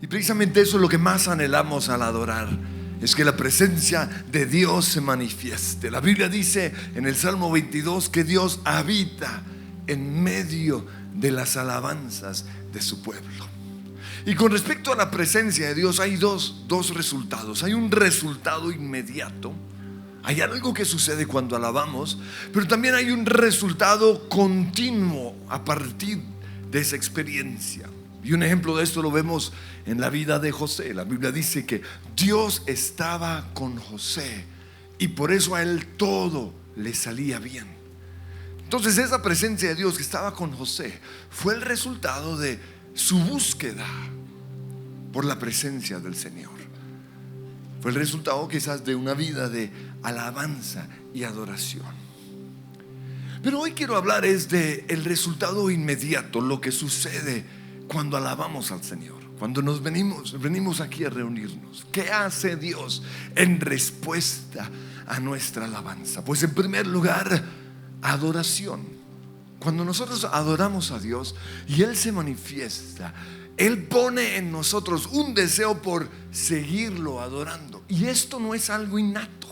Y precisamente eso es lo que más anhelamos al adorar, es que la presencia de Dios se manifieste. La Biblia dice en el Salmo 22 que Dios habita en medio de las alabanzas de su pueblo. Y con respecto a la presencia de Dios hay dos resultados. Hay un resultado inmediato, hay algo que sucede cuando alabamos, pero también hay un resultado continuo a partir de esa experiencia. Y un ejemplo de esto lo vemos en la vida de José. La Biblia dice que Dios estaba con José y por eso a él todo le salía bien. Entonces esa presencia de Dios que estaba con José fue el resultado de su búsqueda por la presencia del Señor. Fue el resultado quizás de una vida de alabanza y adoración. Pero hoy quiero hablar es de el resultado inmediato, lo que sucede cuando alabamos al Señor, cuando nos venimos aquí a reunirnos. ¿Qué hace Dios en respuesta a nuestra alabanza? Pues en primer lugar, adoración. Cuando nosotros adoramos a Dios y Él se manifiesta, Él pone en nosotros un deseo por seguirlo adorando. Y esto no es algo innato.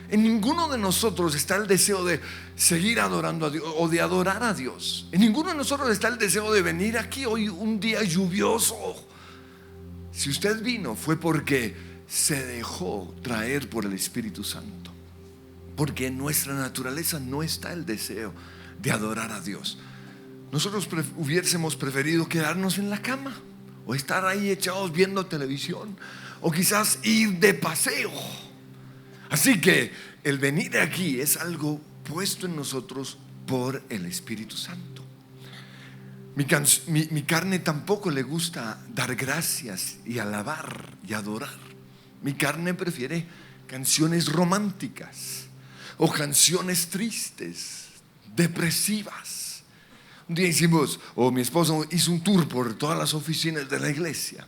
En ninguno de nosotros está el deseo de seguir adorando a Dios o de adorar a Dios. En ninguno de nosotros está el deseo de venir aquí hoy un día lluvioso. Si usted vino fue porque se dejó traer por el Espíritu Santo, porque en nuestra naturaleza no está el deseo de adorar a Dios. Nosotros hubiésemos preferido quedarnos en la cama o estar ahí echados viendo televisión o quizás ir de paseo. Así que el venir aquí es algo puesto en nosotros por el Espíritu Santo. Mi carne tampoco le gusta dar gracias y alabar y adorar. Mi carne prefiere canciones románticas o canciones tristes, depresivas. Un día mi esposo hizo un tour por todas las oficinas de la iglesia,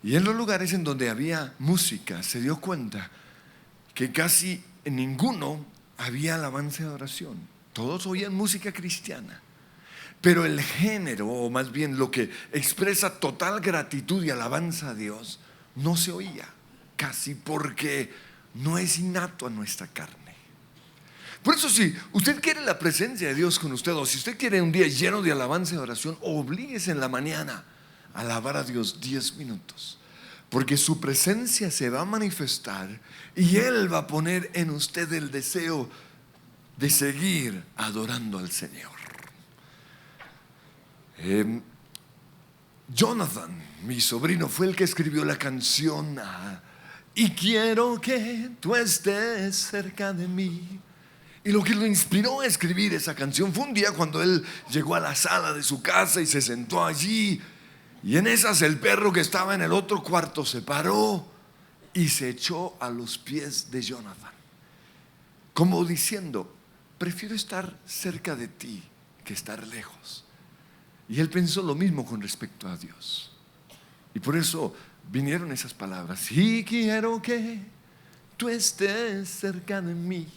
y en los lugares en donde había música se dio cuenta que casi en ninguno había alabanza y adoración. Todos oían música cristiana, pero el género, o más bien lo que expresa total gratitud y alabanza a Dios, no se oía casi, porque no es innato a nuestra carne. Por eso, si usted quiere la presencia de Dios con usted, o si usted quiere un día lleno de alabanza y adoración, oblíguese en la mañana a alabar a Dios 10 minutos, porque su presencia se va a manifestar y Él va a poner en usted el deseo de seguir adorando al Señor. Jonathan, mi sobrino, fue el que escribió la canción Y quiero que tú estés cerca de mí. Y lo que lo inspiró a escribir esa canción fue un día cuando él llegó a la sala de su casa y se sentó allí. Y en esas el perro que estaba en el otro cuarto se paró y se echó a los pies de Jonathan, como diciendo: prefiero estar cerca de ti que estar lejos. Y él pensó lo mismo con respecto a Dios. Y por eso vinieron esas palabras: y quiero que tú estés cerca de mí.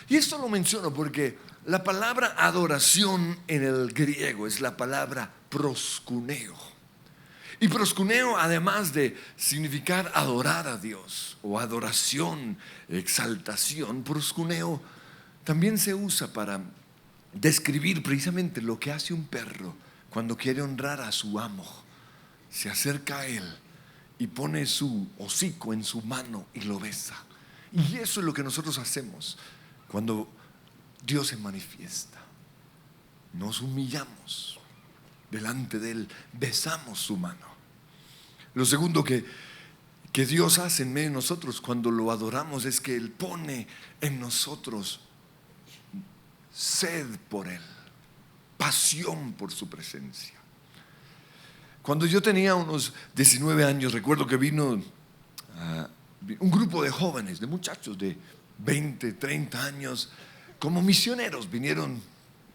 Y esto lo menciono porque la palabra adoración en el griego es la palabra proskuneo. Y proskuneo, además de significar adorar a Dios o adoración, exaltación, proskuneo también se usa para describir precisamente lo que hace un perro cuando quiere honrar a su amo. Se acerca a él y pone su hocico en su mano y lo besa. Y eso es lo que nosotros hacemos cuando Dios se manifiesta. Nos humillamos delante de Él, besamos su mano. Lo segundo que Dios hace en medio de nosotros cuando lo adoramos es que Él pone en nosotros sed por Él, pasión por su presencia. Cuando yo tenía unos 19 años, recuerdo que vino un grupo de jóvenes, de muchachos de 20, 30 años, como misioneros.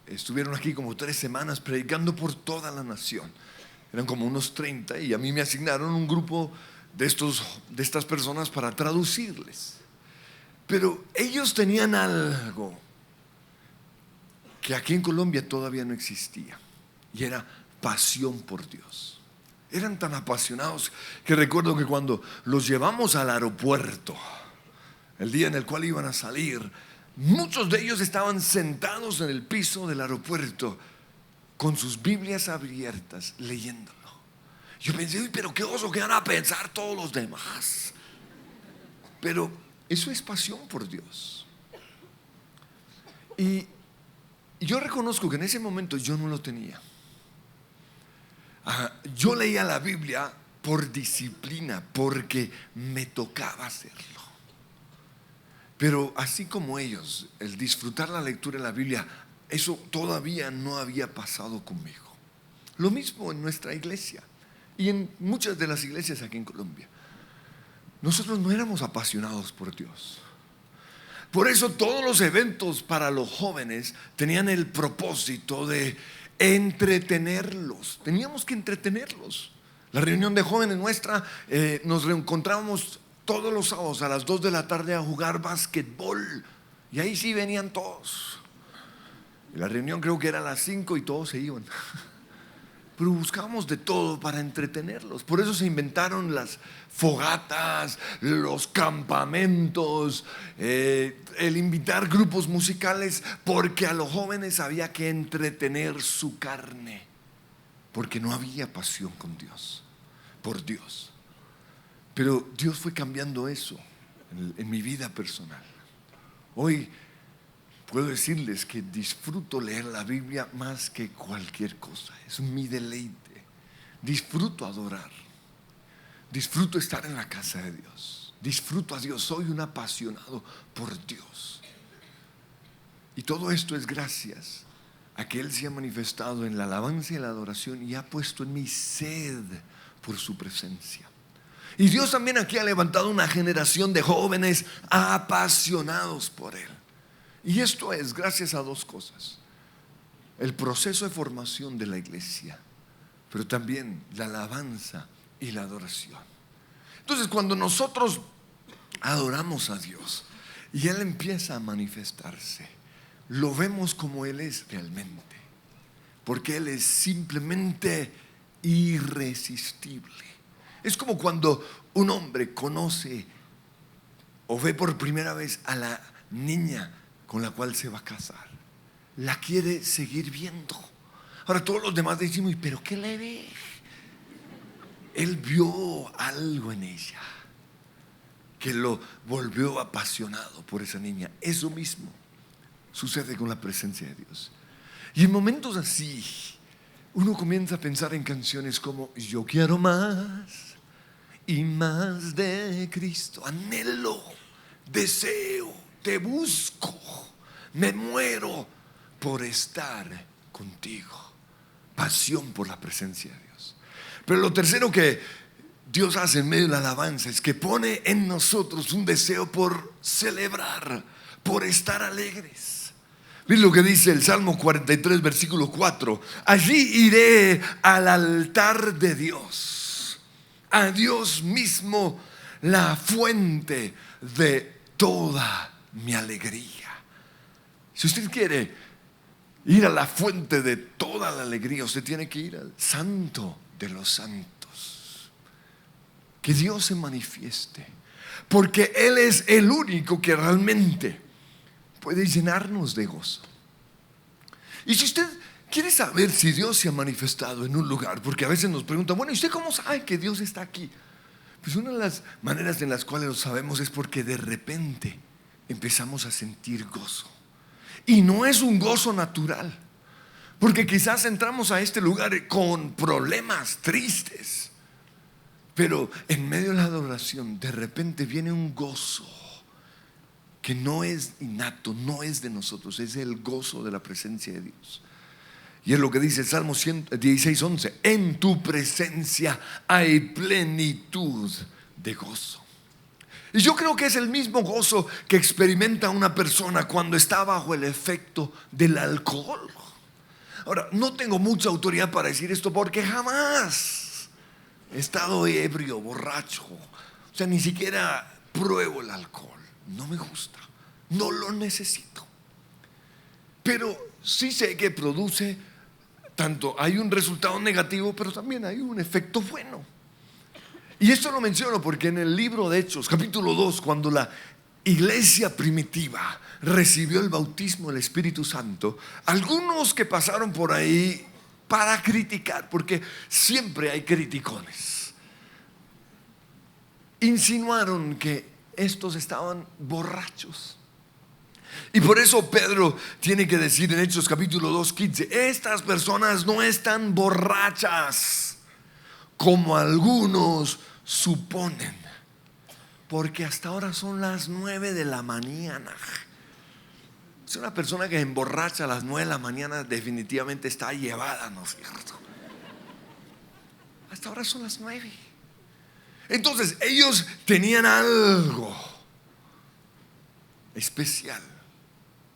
Estuvieron aquí como 3 semanas predicando por toda la nación. Eran como unos 30 y a mí me asignaron un grupo de estas personas para traducirles. Pero ellos tenían algo que aquí en Colombia todavía no existía, y era pasión por Dios. Eran tan apasionados que recuerdo que cuando los llevamos al aeropuerto, el día en el cual iban a salir, muchos de ellos estaban sentados en el piso del aeropuerto con sus Biblias abiertas, leyéndolo. Yo pensé, uy, pero qué oso que van a pensar todos los demás. Pero eso es pasión por Dios. Y yo reconozco que en ese momento yo no lo tenía. Yo leía la Biblia por disciplina, porque me tocaba hacerlo. Pero así como ellos, el disfrutar la lectura de la Biblia, eso todavía no había pasado conmigo. Lo mismo en nuestra iglesia y en muchas de las iglesias aquí en Colombia. Nosotros no éramos apasionados por Dios. Por eso todos los eventos para los jóvenes tenían el propósito de entretenerlos. Teníamos que entretenerlos. La reunión de jóvenes nuestra, nos reencontrábamos todos los sábados a las 2 de la tarde a jugar básquetbol. Y ahí sí venían todos. Y la reunión creo que era a las 5 y todos se iban. Pero buscábamos de todo para entretenerlos. Por eso se inventaron las fogatas, los campamentos, el invitar grupos musicales, porque a los jóvenes había que entretener su carne, porque no había pasión con Dios, por Dios. Pero Dios fue cambiando eso en mi vida personal. Hoy puedo decirles que disfruto leer la Biblia más que cualquier cosa. Es mi deleite. Disfruto adorar. Disfruto estar en la casa de Dios. Disfruto a Dios. Soy un apasionado por Dios. Y todo esto es gracias a que Él se ha manifestado en la alabanza y la adoración y ha puesto en mí sed por su presencia. Y Dios también aquí ha levantado una generación de jóvenes apasionados por Él. Y esto es gracias a dos cosas: el proceso de formación de la iglesia, pero también la alabanza y la adoración. Entonces, cuando nosotros adoramos a Dios y Él empieza a manifestarse, lo vemos como Él es realmente, porque Él es simplemente irresistible. Es como cuando un hombre conoce o ve por primera vez a la niña con la cual se va a casar. La quiere seguir viendo. Ahora todos los demás decimos, ¿pero qué le ve? Él vio algo en ella que lo volvió apasionado por esa niña. Eso mismo sucede con la presencia de Dios. Y en momentos así, uno comienza a pensar en canciones como yo quiero más y más de Cristo. Anhelo, deseo, te busco, me muero por estar contigo. Pasión por la presencia de Dios. Pero lo tercero que Dios hace en medio de la alabanza es que pone en nosotros un deseo por celebrar, por estar alegres. Miren lo que dice el Salmo 43, versículo 4. Allí iré al altar de Dios, a Dios mismo, la fuente de toda mi alegría. Si usted quiere ir a la fuente de toda la alegría, usted tiene que ir al Santo de los Santos. Que Dios se manifieste, porque Él es el único que realmente puede llenarnos de gozo. Y si usted quiere saber si Dios se ha manifestado en un lugar, porque a veces nos preguntan, bueno, ¿y usted cómo sabe que Dios está aquí? Pues una de las maneras en las cuales lo sabemos es porque de repente empezamos a sentir gozo. Y no es un gozo natural, porque quizás entramos a este lugar con problemas tristes, pero en medio de la adoración de repente viene un gozo que no es innato, no es de nosotros, es el gozo de la presencia de Dios. Y es lo que dice el Salmo 16:11: en tu presencia hay plenitud de gozo. Y yo creo que es el mismo gozo que experimenta una persona cuando está bajo el efecto del alcohol. Ahora, no tengo mucha autoridad para decir esto porque jamás he estado ebrio, borracho. O sea, ni siquiera pruebo el alcohol. No me gusta, no lo necesito. Pero sí sé que produce tanto hay un resultado negativo, pero también hay un efecto bueno. Y esto lo menciono porque en el libro de Hechos, capítulo 2, cuando la iglesia primitiva recibió el bautismo del Espíritu Santo, algunos que pasaron por ahí para criticar, porque siempre hay criticones, insinuaron que estos estaban borrachos. Y por eso Pedro tiene que decir en Hechos capítulo 2:15: estas personas no están borrachas como algunos suponen, porque hasta ahora son las 9 de la mañana. Si una persona que se emborracha a las 9 de la mañana definitivamente está llevada, ¿no es cierto? Hasta ahora son las 9. Entonces ellos tenían algo especial.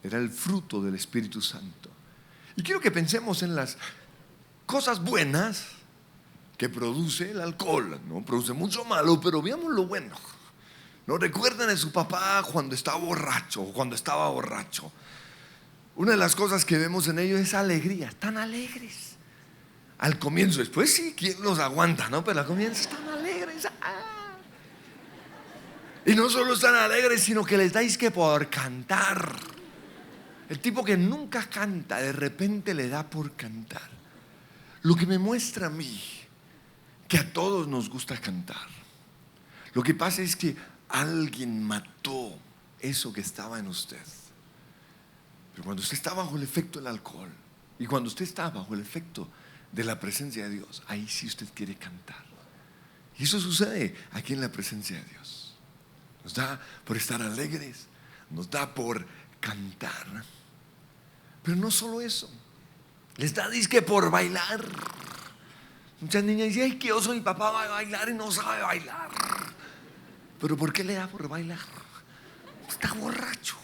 Era el fruto del Espíritu Santo. Y quiero que pensemos en las cosas buenas que produce el alcohol. No produce mucho malo, pero veamos lo bueno. ¿No recuerdan de su papá cuando estaba borracho o cuando estaba borracho? Una de las cosas que vemos en ellos es alegría. Están alegres al comienzo. Después sí, ¿quién los aguanta? ¿No? Pero al comienzo están alegres. Y no solo están alegres, sino que les dais que por cantar. El tipo que nunca canta, de repente le da por cantar. Lo que me muestra a mí que a todos nos gusta cantar. Lo que pasa es que alguien mató eso que estaba en usted. Pero cuando usted está bajo el efecto del alcohol y cuando usted está bajo el efecto de la presencia de Dios, ahí sí usted quiere cantar. Y eso sucede aquí en la presencia de Dios. Nos da por estar alegres, nos da por cantar. Pero no solo eso, les da disque por bailar. Muchas niñas dicen: ay, que yo soy papá, va a bailar y no sabe bailar. Pero ¿por qué le da por bailar? Está borracho.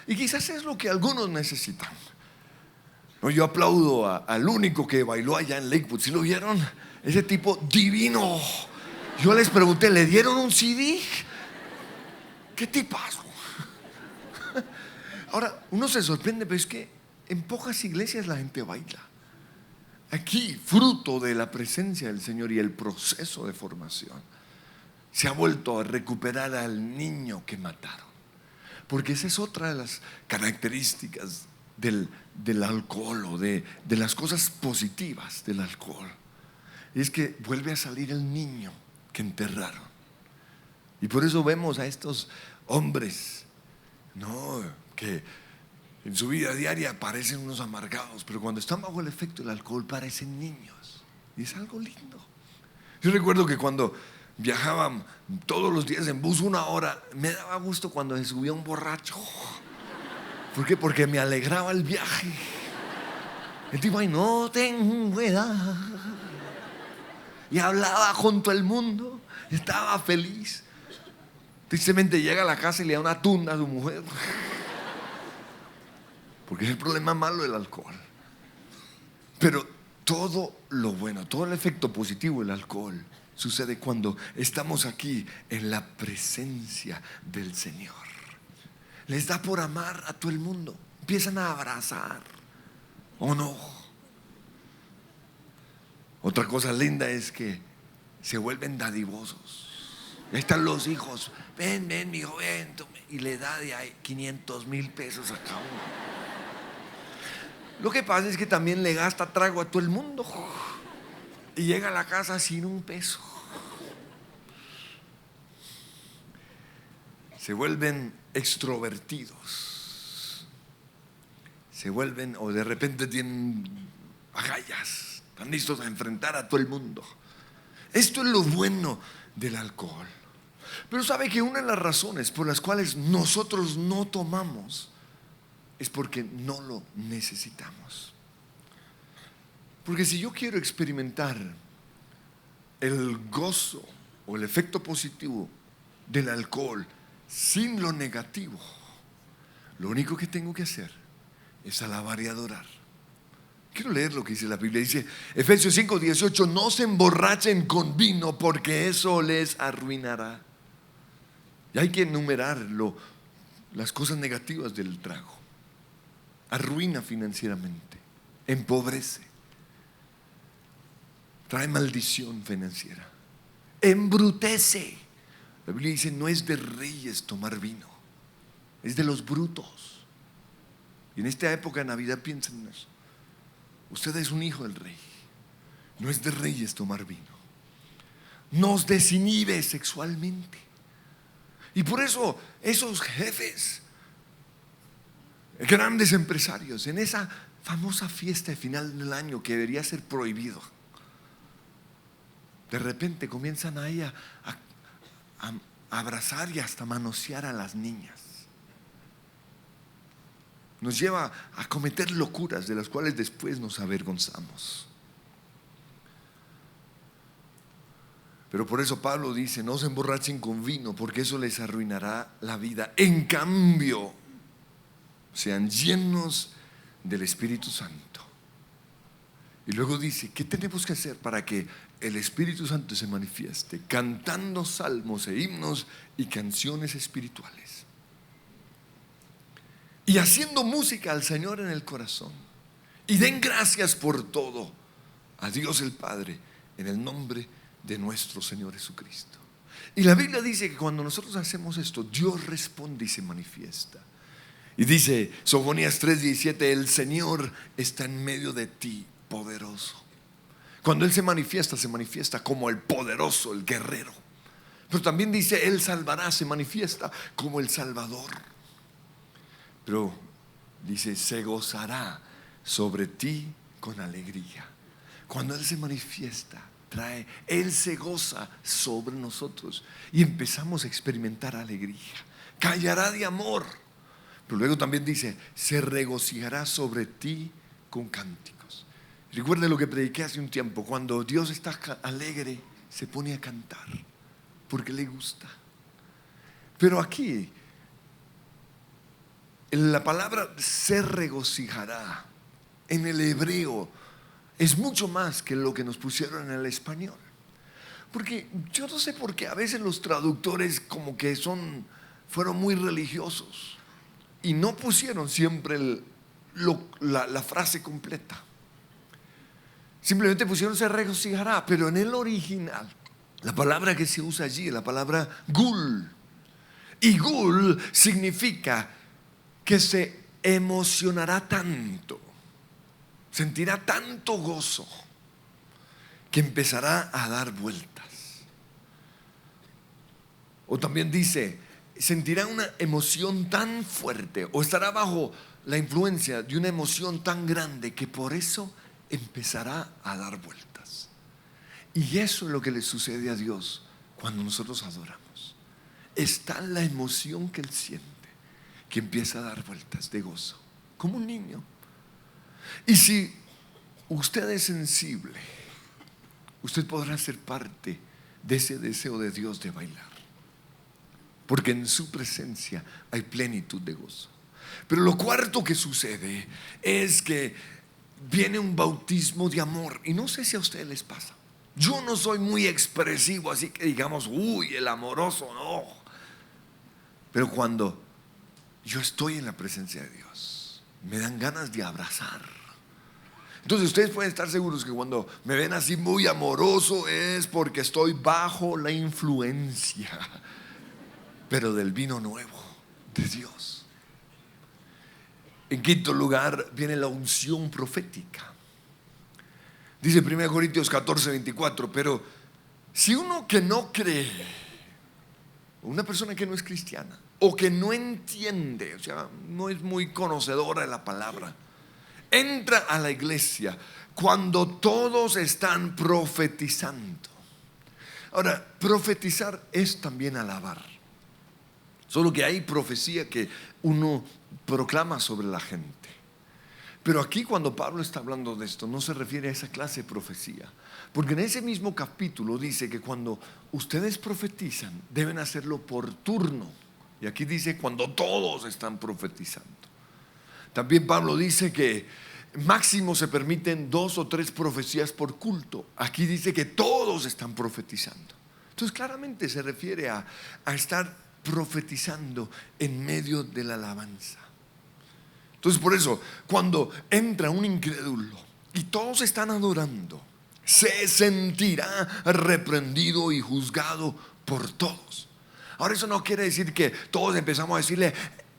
Y quizás es lo que algunos necesitan. No, yo aplaudo al único que bailó allá en Lakewood. ¿Sí lo vieron? Ese tipo divino. Yo les pregunté: ¿le dieron un CD? ¿Qué tipazo? Ahora, uno se sorprende, pero es que en pocas iglesias la gente baila. Aquí, fruto de la presencia del Señor y el proceso de formación, se ha vuelto a recuperar al niño que mataron. Porque esa es otra de las características del alcohol o de las cosas positivas del alcohol. Y es que vuelve a salir el niño que enterraron. Y por eso vemos a estos hombres, no, que en su vida diaria parecen unos amargados, pero cuando están bajo el efecto del alcohol parecen niños. Y es algo lindo. Yo recuerdo que cuando viajaban todos los días en bus 1 hora, me daba gusto cuando se subía un borracho. ¿Por qué? Porque me alegraba el viaje. El tipo ahí: no tengo edad. Y hablaba con todo el mundo. Estaba feliz. Tristemente llega a la casa y le da una tunda a su mujer. Porque es el problema malo del alcohol. Pero todo lo bueno, todo el efecto positivo del alcohol sucede cuando estamos aquí en la presencia del Señor. Les da por amar a todo el mundo. Empiezan a abrazar, ¿o no? Otra cosa linda es que se vuelven dadivosos. Ahí están los hijos: ven, mi hijo, ven. Y le da de ahí 500,000 pesos a cada uno. Lo que pasa es que también le gasta trago a todo el mundo y llega a la casa sin un peso. Se vuelven extrovertidos. Se vuelven, o de repente tienen agallas, están listos a enfrentar a todo el mundo. Esto es lo bueno del alcohol. Pero sabe que una de las razones por las cuales nosotros no tomamos es porque no lo necesitamos. Porque si yo quiero experimentar el gozo o el efecto positivo del alcohol sin lo negativo, lo único que tengo que hacer es alabar y adorar. Quiero leer lo que dice la Biblia. Dice Efesios 5:18: no se emborrachen con vino, porque eso les arruinará. Y hay que enumerar las cosas negativas del trago. Arruina financieramente, empobrece, trae maldición financiera, embrutece. La Biblia dice: no es de reyes tomar vino, es de los brutos. Y en esta época de Navidad piensen en eso. Usted es un hijo del rey. No es de reyes tomar vino. Nos desinhibe sexualmente. Y por eso esos jefes, grandes empresarios, en esa famosa fiesta de final del año que debería ser prohibido, de repente comienzan ahí a abrazar y hasta manosear a las niñas. Nos lleva a cometer locuras de las cuales después nos avergonzamos. Pero por eso Pablo dice: no se emborrachen con vino, porque eso les arruinará la vida. En cambio, sean llenos del Espíritu Santo. Y luego dice: ¿qué tenemos que hacer para que el Espíritu Santo se manifieste? Cantando salmos e himnos y canciones espirituales, y haciendo música al Señor en el corazón. Y den gracias por todo a Dios el Padre, en el nombre de nuestro Señor Jesucristo. Y la Biblia dice que cuando nosotros hacemos esto, Dios responde y se manifiesta. Y dice Sofonías 3:17: el Señor está en medio de ti, poderoso. Cuando Él se manifiesta como el poderoso, el guerrero. Pero también dice: Él salvará, se manifiesta como el Salvador. Pero dice: se gozará sobre ti con alegría. Cuando Él se manifiesta, Él se goza sobre nosotros y empezamos a experimentar alegría. Callará de amor. Pero luego también dice: se regocijará sobre ti con cánticos. Recuerde lo que prediqué hace un tiempo: cuando Dios está alegre, se pone a cantar porque le gusta. Pero aquí la palabra se regocijará en el hebreo es mucho más que lo que nos pusieron en el español. Porque yo no sé por qué a veces los traductores como que fueron muy religiosos y no pusieron siempre la frase completa. Simplemente pusieron se regocijará, pero en el original la palabra que se usa allí es la palabra gul. Y gul significa que se emocionará tanto, sentirá tanto gozo, que empezará a dar vueltas. O también dice: sentirá una emoción tan fuerte, o estará bajo la influencia de una emoción tan grande, que por eso empezará a dar vueltas. Y eso es lo que le sucede a Dios cuando nosotros adoramos. Está la emoción que Él siente, que empieza a dar vueltas de gozo, como un niño. Y si usted es sensible, usted podrá ser parte de ese deseo de Dios de bailar, porque en su presencia hay plenitud de gozo. Pero lo cuarto que sucede es que viene un bautismo de amor. Y no sé si a ustedes les pasa. Yo no soy muy expresivo, así que digamos, uy, el amoroso, no. Pero cuando yo estoy en la presencia de Dios, me dan ganas de abrazar. Entonces ustedes pueden estar seguros que cuando me ven así muy amoroso es porque estoy bajo la influencia, pero del vino nuevo de Dios. En quinto lugar viene la unción profética. Dice 1 Corintios 14:24: pero si uno que no cree, una persona que no es cristiana, o que no entiende, o sea, no es muy conocedora de la palabra, entra a la iglesia cuando todos están profetizando. Ahora, profetizar es también alabar. Solo que hay profecía que uno proclama sobre la gente. Pero aquí, cuando Pablo está hablando de esto, no se refiere a esa clase de profecía, porque en ese mismo capítulo dice que cuando ustedes profetizan, deben hacerlo por turno. Y aquí dice cuando todos están profetizando. También Pablo dice que máximo se permiten 2 o 3 profecías por culto. Aquí dice que todos están profetizando. Entonces claramente se refiere a estar profetizando en medio de la alabanza. Entonces por eso, cuando entra un incrédulo y todos están adorando, se sentirá reprendido y juzgado por todos. Ahora, eso no quiere decir que todos empezamos a decirle: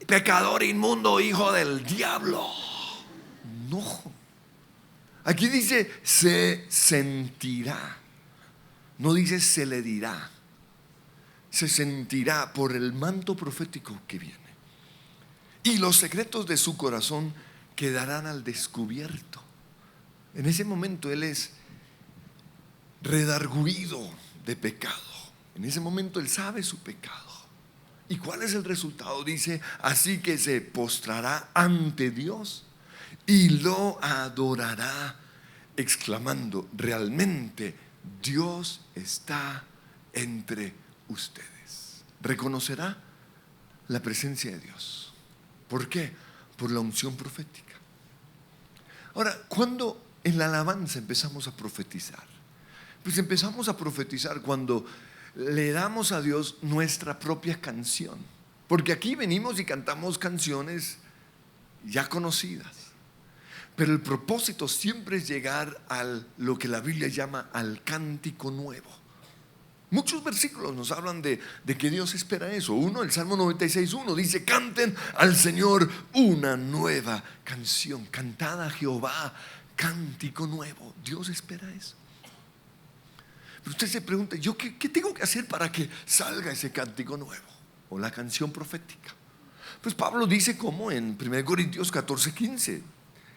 pecador inmundo, hijo del diablo. No. Aquí dice se sentirá, no dice se le dirá. Se sentirá por el manto profético que viene. Y los secretos de su corazón quedarán al descubierto. En ese momento él es redarguido de pecado. En ese momento él sabe su pecado. ¿Y cuál es el resultado? Dice: así que se postrará ante Dios y lo adorará, exclamando: realmente Dios está entre ustedes. Reconocerá la presencia de Dios. ¿Por qué? Por la unción profética. Ahora, ¿cuándo en la alabanza empezamos a profetizar? Pues empezamos a profetizar cuando le damos a Dios nuestra propia canción. Porque aquí venimos y cantamos canciones ya conocidas, pero el propósito siempre es llegar a lo que la Biblia llama al cántico nuevo. Muchos versículos nos hablan de que Dios espera eso. Uno, el Salmo 96:1 dice: canten al Señor una nueva canción, cantad a Jehová cántico nuevo. Dios espera eso. Pero usted se pregunta: ¿yo qué tengo que hacer para que salga ese cántico nuevo o la canción profética? Pues Pablo dice como en 1 Corintios 14:15: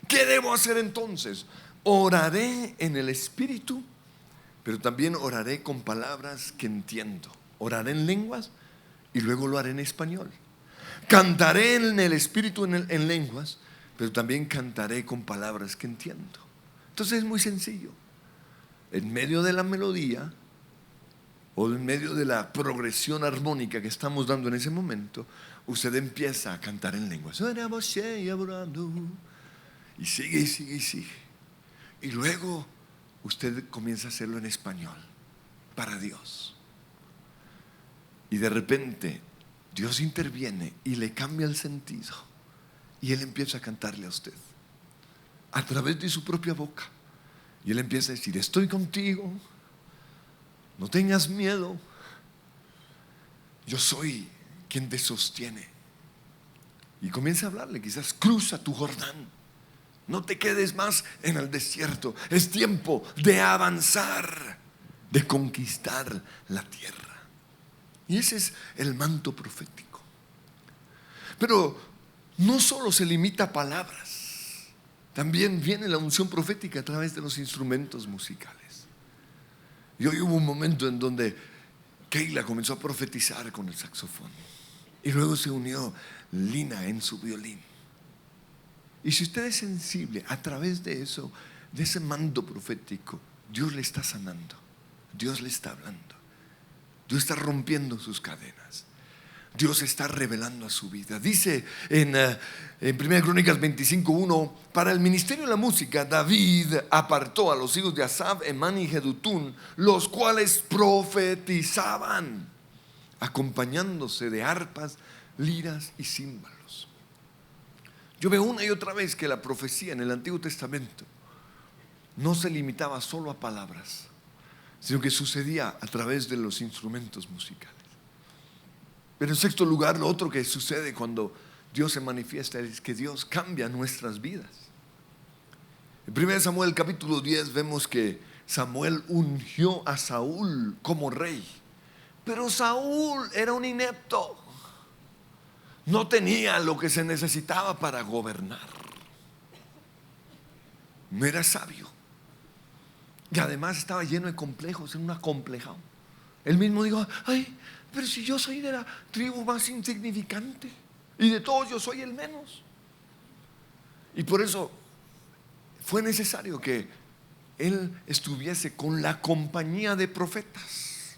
¿qué debo hacer entonces? Oraré en el Espíritu, pero también oraré con palabras que entiendo. Oraré en lenguas y luego lo haré en español. Cantaré en el Espíritu en lenguas, pero también cantaré con palabras que entiendo. Entonces es muy sencillo. En medio de la melodía o en medio de la progresión armónica que estamos dando en ese momento, usted empieza a cantar en lenguas. Y sigue y sigue y sigue. Y luego usted comienza a hacerlo en español para Dios. Y de repente Dios interviene y le cambia el sentido. Y Él empieza a cantarle a usted a través de su propia boca. Y Él empieza a decir: estoy contigo, no tengas miedo, yo soy quien te sostiene. Y comienza a hablarle, quizás: cruza tu Jordán, no te quedes más en el desierto, es tiempo de avanzar, de conquistar la tierra. Y ese es el manto profético. Pero no solo se limita a palabras, también viene la unción profética a través de los instrumentos musicales. Y hoy hubo un momento en donde Keila comenzó a profetizar con el saxofón, y luego se unió Lina en su violín. Y si usted es sensible a través de eso, de ese manto profético, Dios le está sanando, Dios le está hablando, Dios está rompiendo sus cadenas, Dios está revelando a su vida. Dice en 1 Crónicas 25:1: para el ministerio de la música, David apartó a los hijos de Asaf, Emán y Jedutún, los cuales profetizaban, acompañándose de arpas, liras y címbalos. Yo veo una y otra vez que la profecía en el Antiguo Testamento no se limitaba solo a palabras, sino que sucedía a través de los instrumentos musicales. Pero en sexto lugar, lo otro que sucede cuando Dios se manifiesta es que Dios cambia nuestras vidas. En 1 Samuel capítulo 10 vemos que Samuel ungió a Saúl como rey, pero Saúl era un inepto. No tenía lo que se necesitaba para gobernar. No era sabio. Y además estaba lleno de complejos, en un acomplejado. Él mismo dijo: ay, pero si yo soy de la tribu más insignificante y de todos yo soy el menos. Y por eso fue necesario que él estuviese con la compañía de profetas.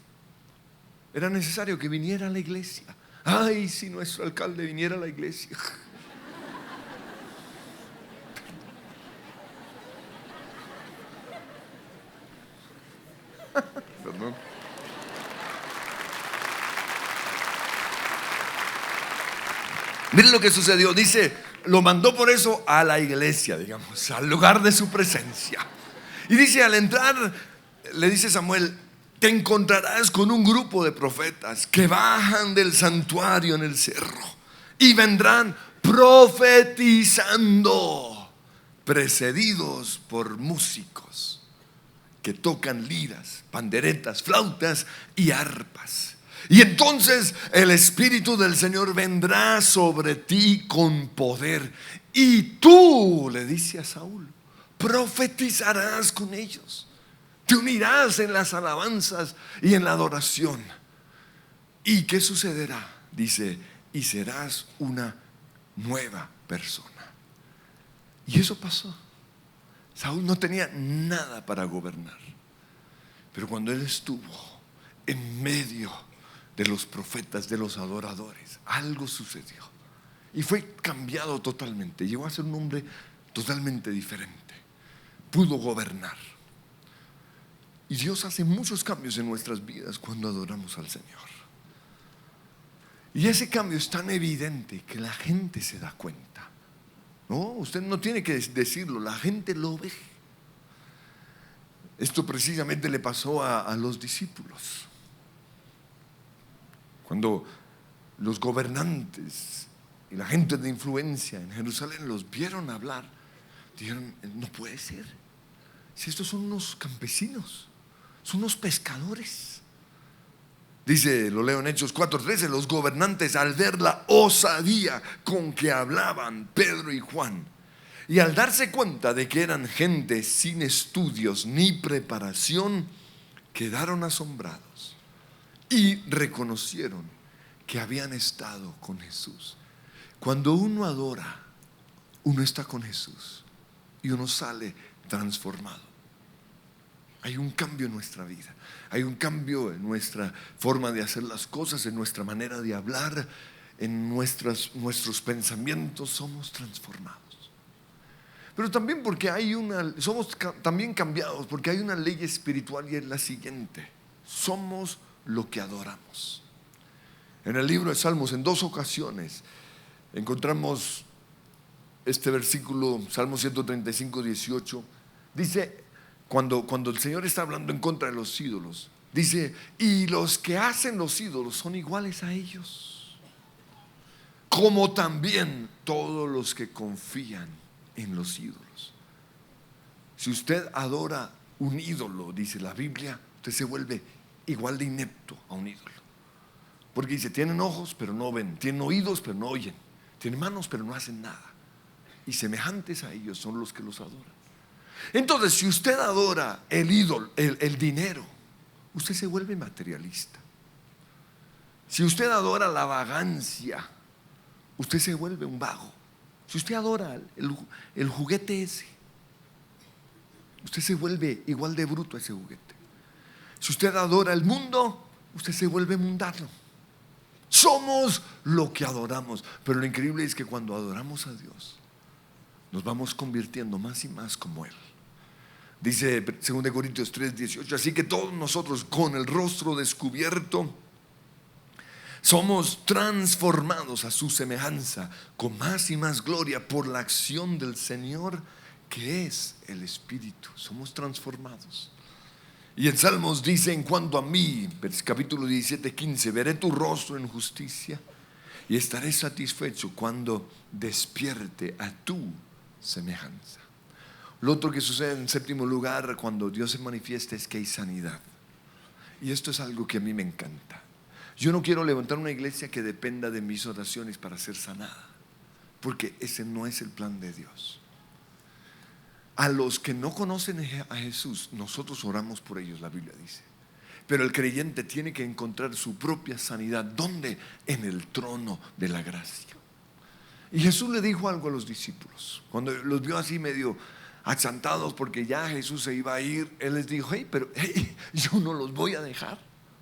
Era necesario que viniera a la iglesia. Ay, si nuestro alcalde viniera a la iglesia. Perdón. Miren lo que sucedió. Dice lo mandó por eso a la iglesia, digamos, al lugar de su presencia. Y dice, al entrar, le dice Samuel: te encontrarás con un grupo de profetas que bajan del santuario en el cerro y vendrán profetizando, precedidos por músicos que tocan liras, panderetas, flautas y arpas. Y entonces el Espíritu del Señor vendrá sobre ti con poder, y tú, le dice a Saúl, profetizarás con ellos. Te unirás en las alabanzas y en la adoración. ¿Y qué sucederá? Dice, y serás una nueva persona. Y eso pasó. Saúl no tenía nada para gobernar, pero cuando él estuvo en medio de los profetas, de los adoradores, algo sucedió y fue cambiado totalmente. Llegó a ser un hombre totalmente diferente. Pudo gobernar. Y Dios hace muchos cambios en nuestras vidas cuando adoramos al Señor. Y ese cambio es tan evidente que la gente se da cuenta. No, usted no tiene que decirlo, la gente lo ve. Esto precisamente le pasó a los discípulos. Cuando los gobernantes y la gente de influencia en Jerusalén los vieron hablar, dijeron: no puede ser, si estos son unos campesinos, son unos pescadores. Dice, lo leo en Hechos 4:13, los gobernantes, al ver la osadía con que hablaban Pedro y Juan, y al darse cuenta de que eran gente sin estudios ni preparación, quedaron asombrados y reconocieron que habían estado con Jesús. Cuando uno adora, uno está con Jesús y uno sale transformado. Hay un cambio en nuestra vida, hay un cambio en nuestra forma de hacer las cosas, en nuestra manera de hablar, en nuestros pensamientos. Somos transformados. Pero también porque somos también cambiados, porque hay una ley espiritual, y es la siguiente: somos lo que adoramos. En el libro de Salmos, en 2 ocasiones encontramos este versículo, Salmo 135:18. Dice, cuando el Señor está hablando en contra de los ídolos, dice: y los que hacen los ídolos son iguales a ellos, como también todos los que confían en los ídolos. Si usted adora un ídolo, dice la Biblia, usted se vuelve igual de inepto a un ídolo. Porque dice, tienen ojos pero no ven, tienen oídos pero no oyen, tienen manos pero no hacen nada, y semejantes a ellos son los que los adoran. Entonces, si usted adora el ídolo, el dinero, usted se vuelve materialista. Si usted adora la vagancia, usted se vuelve un vago. Si usted adora el juguete ese, usted se vuelve igual de bruto a ese juguete. Si usted adora el mundo, usted se vuelve mundano. Somos lo que adoramos. Pero lo increíble es que cuando adoramos a Dios, nos vamos convirtiendo más y más como Él. Dice 2 Corintios 3:18, así que todos nosotros, con el rostro descubierto, somos transformados a su semejanza con más y más gloria por la acción del Señor, que es el Espíritu. Somos transformados. Y en Salmos dice, en cuanto a mí, capítulo 17:15, veré tu rostro en justicia y estaré satisfecho cuando despierte a tu semejanza. Lo otro que sucede en 7º lugar, cuando Dios se manifiesta, es que hay sanidad. Y esto es algo que a mí me encanta. Yo no quiero levantar una iglesia que dependa de mis oraciones para ser sanada, porque ese no es el plan de Dios. A los que no conocen a Jesús, nosotros oramos por ellos, la Biblia dice. Pero el creyente tiene que encontrar su propia sanidad. ¿Dónde? En el trono de la gracia. Y Jesús le dijo algo a los discípulos. Cuando los vio así medio achantados porque ya Jesús se iba a ir, Él les dijo: yo no los voy a dejar.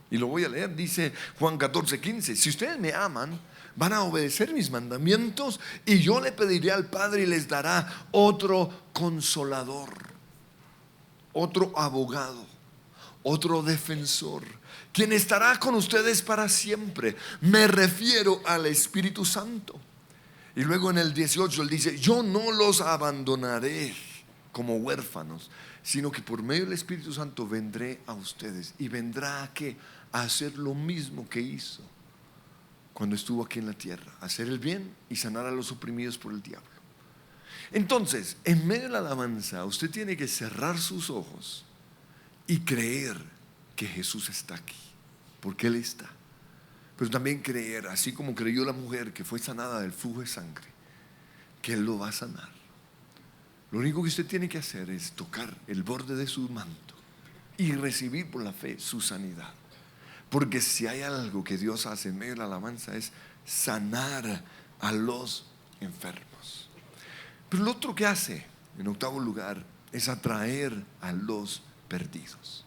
Y lo voy a leer, dice Juan 14:15, si ustedes me aman, van a obedecer mis mandamientos, y yo le pediré al Padre y les dará otro consolador, otro abogado, otro defensor, quien estará con ustedes para siempre. Me refiero al Espíritu Santo. Y luego en el 18 él dice: yo no los abandonaré como huérfanos, sino que por medio del Espíritu Santo vendré a ustedes. Y vendrá a ¿qué? A hacer lo mismo que hizo cuando estuvo aquí en la tierra: hacer el bien y sanar a los oprimidos por el diablo. Entonces, en medio de la alabanza, usted tiene que cerrar sus ojos y creer que Jesús está aquí, porque Él está. Pero también creer, así como creyó la mujer que fue sanada del flujo de sangre, que Él lo va a sanar. Lo único que usted tiene que hacer es tocar el borde de su manto y recibir por la fe su sanidad. Porque si hay algo que Dios hace en medio de la alabanza, es sanar a los enfermos. Pero lo otro que hace, en octavo lugar, es atraer a los perdidos.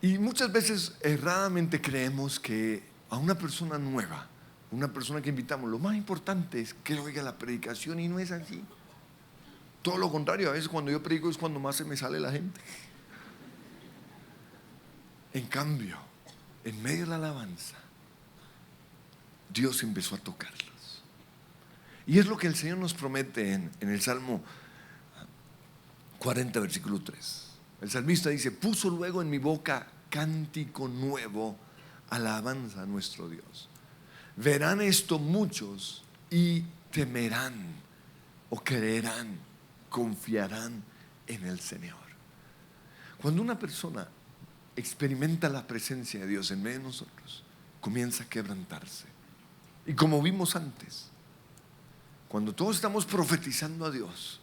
Y muchas veces erradamente creemos que a una persona nueva, una persona que invitamos, lo más importante es que oiga la predicación, y no es así. Todo lo contrario, a veces cuando yo predico es cuando más se me sale la gente. En cambio, en medio de la alabanza, Dios empezó a tocarlos. Y es lo que el Señor nos promete en el Salmo 40, versículo 3. El salmista dice: puso luego en mi boca cántico nuevo, alabanza a nuestro Dios. Verán esto muchos y temerán, o creerán, confiarán en el Señor. Cuando una persona experimenta la presencia de Dios en medio de nosotros, comienza a quebrantarse. Y como vimos antes, cuando todos estamos profetizando a Dios,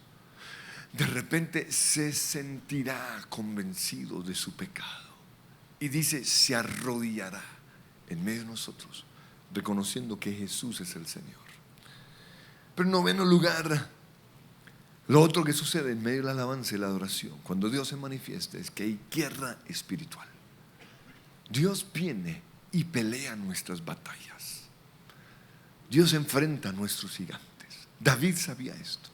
de repente se sentirá convencido de su pecado, y dice: se arrodillará en medio de nosotros, reconociendo que Jesús es el Señor. Pero en noveno lugar, lo otro que sucede en medio de la alabanza y la adoración, cuando Dios se manifiesta, es que hay guerra espiritual. Dios viene y pelea nuestras batallas. Dios enfrenta a nuestros gigantes. David sabía esto.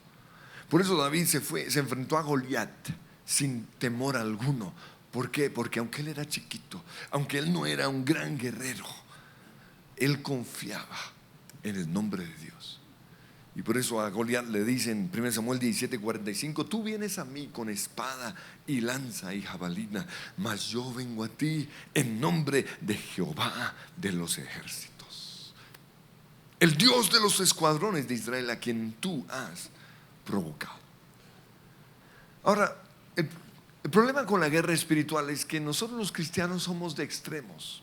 Por eso David se enfrentó a Goliat sin temor alguno. ¿Por qué? Porque aunque él era chiquito, aunque él no era un gran guerrero, él confiaba en el nombre de Dios. Y por eso a Goliat le dicen en 1 Samuel 17:45: tú vienes a mí con espada y lanza y jabalina, mas yo vengo a ti en nombre de Jehová de los ejércitos, el Dios de los escuadrones de Israel, a quien tú has provocado. Ahora, el problema con la guerra espiritual es que nosotros los cristianos somos de extremos.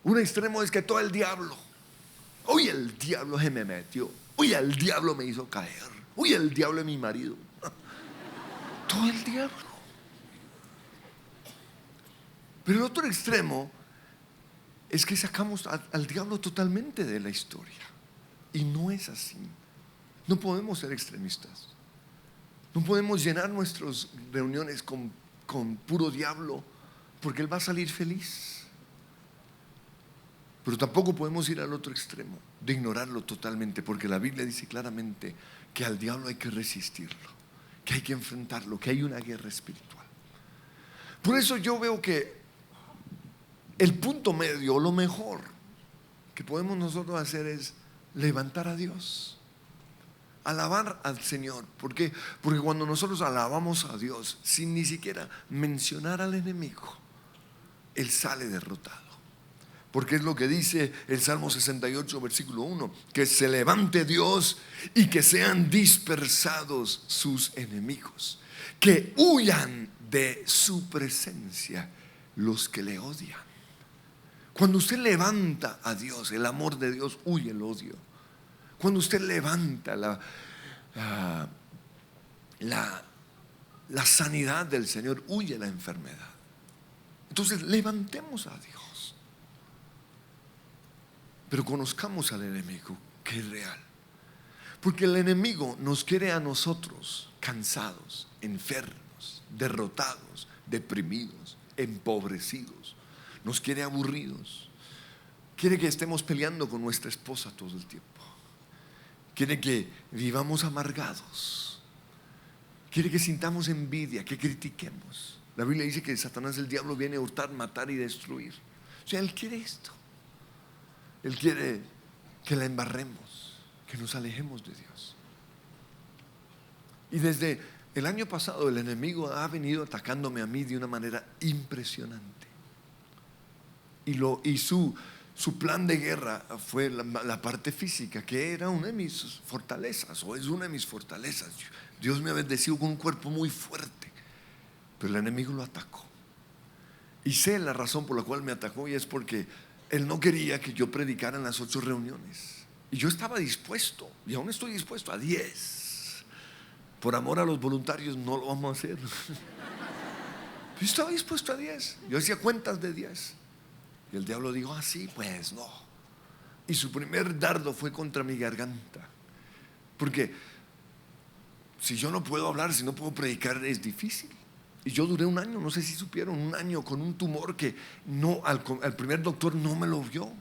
Un extremo es que todo el diablo, uy, el diablo se me metió, uy, el diablo me hizo caer, uy, el diablo es mi marido. Todo el diablo. Pero el otro extremo es que sacamos al diablo totalmente de la historia, y no es así. No podemos ser extremistas. No podemos llenar nuestras reuniones con puro diablo, porque él va a salir feliz. Pero tampoco podemos ir al otro extremo de ignorarlo totalmente, porque la Biblia dice claramente que al diablo hay que resistirlo, que hay que enfrentarlo, que hay una guerra espiritual. Por eso yo veo que el punto medio, lo mejor que podemos nosotros hacer, es levantar a Dios, alabar al Señor. ¿Por qué? Porque cuando nosotros alabamos a Dios sin ni siquiera mencionar al enemigo, él sale derrotado. Porque es lo que dice el Salmo 68, versículo 1: que se levante Dios y que sean dispersados sus enemigos, que huyan de su presencia los que le odian. Cuando usted levanta a Dios, el amor de Dios huye el odio. Cuando usted levanta la sanidad del Señor, huye la enfermedad. Entonces levantemos a Dios, pero conozcamos al enemigo, que es real. Porque el enemigo nos quiere a nosotros cansados, enfermos, derrotados, deprimidos, empobrecidos. Nos quiere aburridos. Quiere que estemos peleando con nuestra esposa todo el tiempo. Quiere que vivamos amargados. Quiere que sintamos envidia, que critiquemos. La Biblia dice que Satanás, el diablo, viene a hurtar, matar y destruir. O sea, él quiere esto. Él quiere que la embarremos, que nos alejemos de Dios. Y desde el año pasado el enemigo ha venido atacándome a mí de una manera impresionante. Y su plan de guerra fue la parte física, que era una de mis fortalezas, o es una de mis fortalezas. Dios me ha bendecido con un cuerpo muy fuerte, pero el enemigo lo atacó. Y sé la razón por la cual me atacó, y es porque él no quería que yo predicara en las 8 reuniones. Y yo estaba dispuesto, y aún estoy dispuesto a 10. Por amor a los voluntarios no lo vamos a hacer. Yo estaba dispuesto a 10. Yo hacía cuentas de 10. Y el diablo dijo, sí, pues no. Y su primer dardo fue contra mi garganta. Porque si yo no puedo hablar, si no puedo predicar, es difícil. Y yo duré un año, no sé si supieron, un año con un tumor que al primer doctor no me lo vio.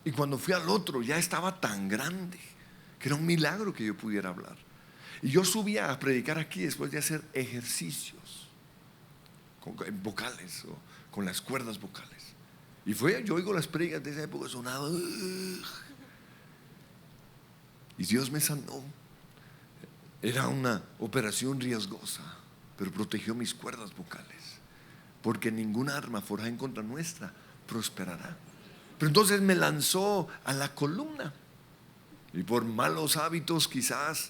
Y cuando fui al otro ya estaba tan grande que era un milagro que yo pudiera hablar. Y yo subía a predicar aquí después de hacer ejercicios en vocales o con las cuerdas vocales. Y yo oigo las predicas de esa época, sonaba. Y Dios me sanó. Era una operación riesgosa, pero protegió mis cuerdas vocales, porque ninguna arma forjada en contra nuestra prosperará. Pero entonces me lanzó a la columna, y por malos hábitos quizás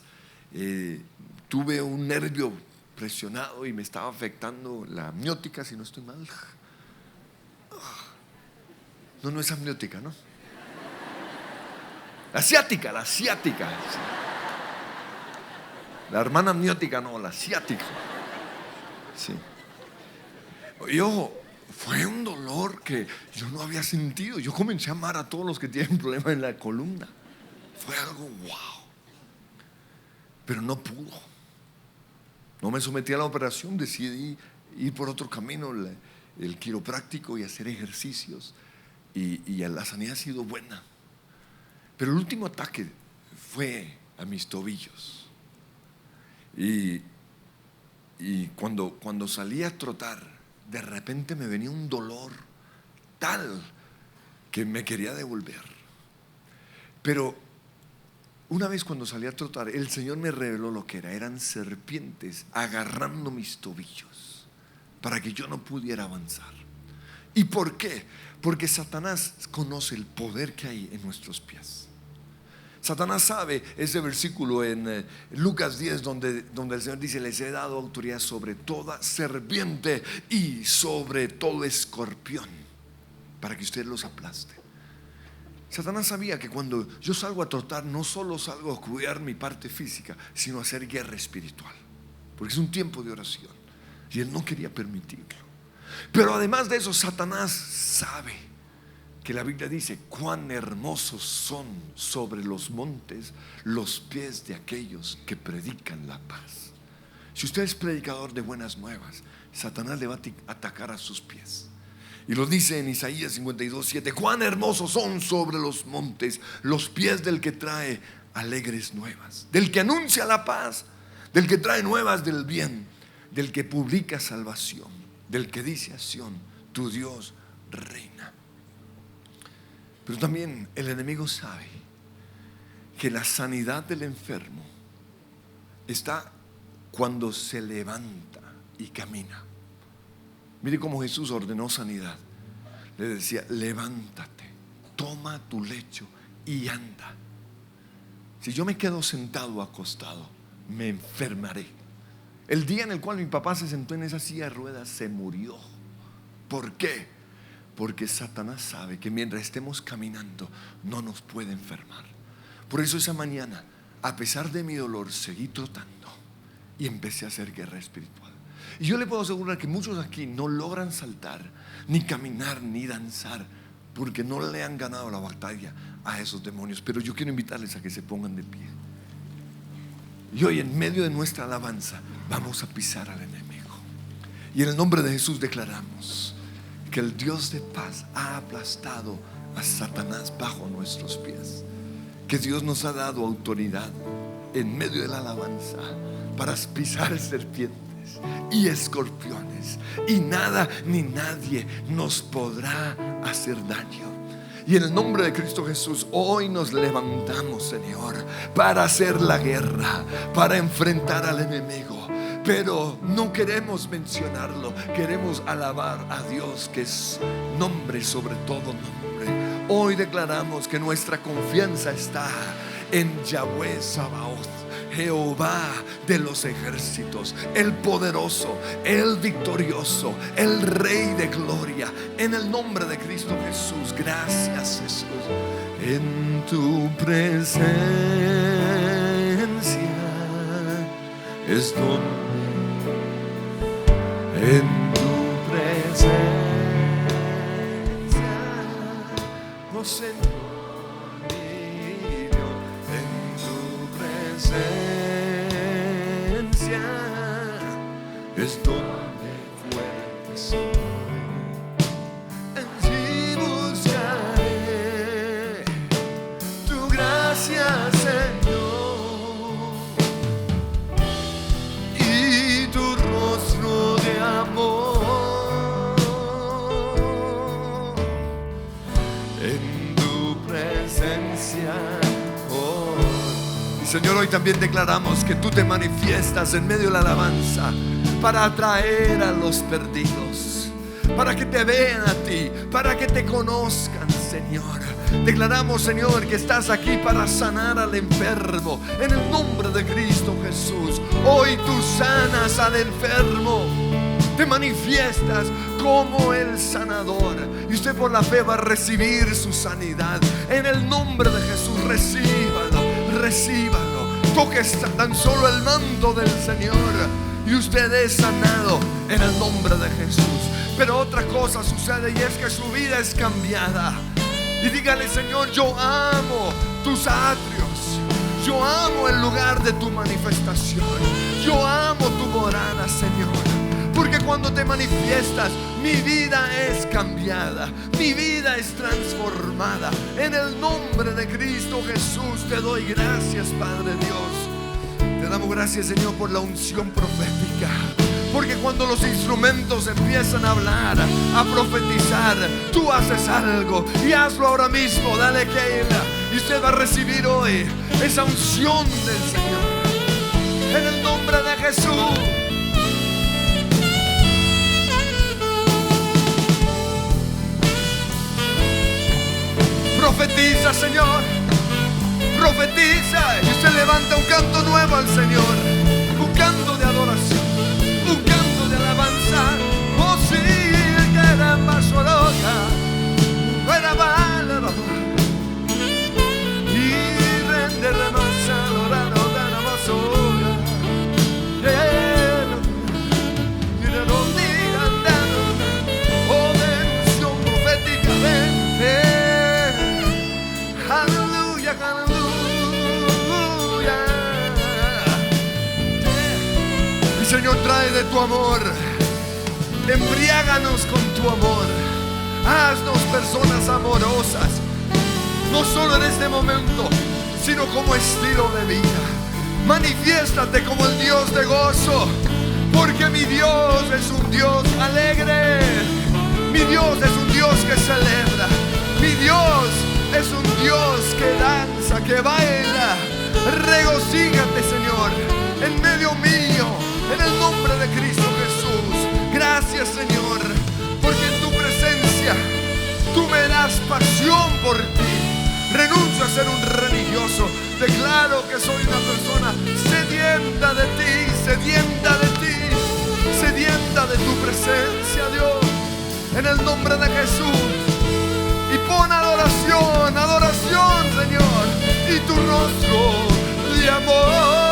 tuve un nervio presionado y me estaba afectando la amniótica, si no estoy mal. No es amniótica, ¿no? La ciática. La hermana amniótica no, la ciática. Sí. Y ojo, fue un dolor que yo no había sentido. Yo comencé a amar a todos los que tienen problemas en la columna. Fue algo wow. Pero no pudo. No me sometí a la operación, decidí ir por otro camino, el quiropráctico, y hacer ejercicios. Y la sanidad ha sido buena. Pero el último ataque fue a mis tobillos. Y cuando salí a trotar, de repente me venía un dolor tal que me quería devolver. Pero una vez cuando salí a trotar, el Señor me reveló lo que era. Eran serpientes agarrando mis tobillos para que yo no pudiera avanzar. ¿Y por qué? Porque Satanás conoce el poder que hay en nuestros pies. Satanás sabe ese versículo en Lucas 10 donde el Señor dice: les he dado autoridad sobre toda serpiente y sobre todo escorpión, para que usted los aplaste. Satanás sabía que cuando yo salgo a trotar, no solo salgo a cuidar mi parte física, sino a hacer guerra espiritual, porque es un tiempo de oración, y él no quería permitirlo. Pero además de eso, Satanás sabe que la Biblia dice: cuán hermosos son sobre los montes los pies de aquellos que predican la paz. Si usted es predicador de buenas nuevas, Satanás le va a atacar a sus pies. Y lo dice en Isaías 52:7: cuán hermosos son sobre los montes los pies del que trae alegres nuevas, del que anuncia la paz, del que trae nuevas del bien, del que publica salvación, del que dice a Sión: tu Dios reina. Pero también el enemigo sabe que la sanidad del enfermo está cuando se levanta y camina. Mire cómo Jesús ordenó sanidad. Le decía: levántate, toma tu lecho y anda. Si yo me quedo sentado o acostado, me enfermaré. El día en el cual mi papá se sentó en esa silla de ruedas, se murió. ¿Por qué? Porque Satanás sabe que mientras estemos caminando no nos puede enfermar. Por eso esa mañana, a pesar de mi dolor, seguí trotando y empecé a hacer guerra espiritual. Y yo le puedo asegurar que muchos aquí no logran saltar, ni caminar, ni danzar, porque no le han ganado la batalla a esos demonios. Pero yo quiero invitarles a que se pongan de pie. Y hoy, en medio de nuestra alabanza, vamos a pisar al enemigo. Y en el nombre de Jesús declaramos que el Dios de paz ha aplastado a Satanás bajo nuestros pies. Que Dios nos ha dado autoridad en medio de la alabanza para pisar serpientes y escorpiones, y nada ni nadie nos podrá hacer daño. Y en el nombre de Cristo Jesús, hoy nos levantamos, Señor, para hacer la guerra, para enfrentar al enemigo. Pero no queremos mencionarlo, queremos alabar a Dios, que es nombre sobre todo nombre. Hoy declaramos que nuestra confianza está en Yahweh Sabaoth, Jehová de los ejércitos, el poderoso, el victorioso, el Rey de gloria. En el nombre de Cristo Jesús, gracias Jesús. En tu presencia es donde, en tu presencia, oh Señor. Es donde fuerte soy. En ti buscaré tu gracia, Señor, y tu rostro de amor. En tu presencia. Señor, hoy también declaramos que tú te manifiestas en medio de la alabanza para atraer a los perdidos, para que te vean a ti, para que te conozcan, Señor. Declaramos, Señor, que estás aquí para sanar al enfermo en el nombre de Cristo Jesús. Hoy tú sanas al enfermo, te manifiestas como el sanador, y usted por la fe va a recibir su sanidad en el nombre de Jesús. Recíbalo, toque tan solo el manto del Señor y usted es sanado en el nombre de Jesús. Pero otra cosa sucede, y es que su vida es cambiada. Y dígale: Señor, yo amo tus atrios, yo amo el lugar de tu manifestación, yo amo tu morada, Señor. Porque cuando te manifiestas, mi vida es cambiada, mi vida es transformada. En el nombre de Cristo Jesús te doy gracias, Padre Dios. Te damos gracias, Señor, por la unción profética. Porque cuando los instrumentos empiezan a hablar, a profetizar, tú haces algo. Y hazlo ahora mismo, dale Keila. Y usted va a recibir hoy esa unción del Señor. En el nombre de Jesús. Profetiza, Señor, profetiza. Y usted levanta un canto nuevo al Señor, un canto de adoración, un canto de alabanza. Oh sí, que era más oroca, era bala, y rende la masa, adorando la masoga. Y de donde andando, oh, de unción profética, ven. Aleluya, aleluya. El Señor trae de tu amor. Embriáganos con tu amor. Haznos personas amorosas, no solo en este momento, sino como estilo de vida. Manifiéstate como el Dios de gozo, porque mi Dios es un Dios alegre. Mi Dios es un Dios que celebra. Mi Dios es un Dios que danza, que baila. Regocígate, Señor, en medio mío, en el nombre de Cristo Jesús. Gracias, Señor, porque en tu presencia tú me das pasión por ti. Renuncio a ser un religioso. Declaro que soy una persona sedienta de ti, sedienta de ti, sedienta de tu presencia, Dios, en el nombre de Jesús. Y pon adoración, adoración, Señor, y tu rostro de amor.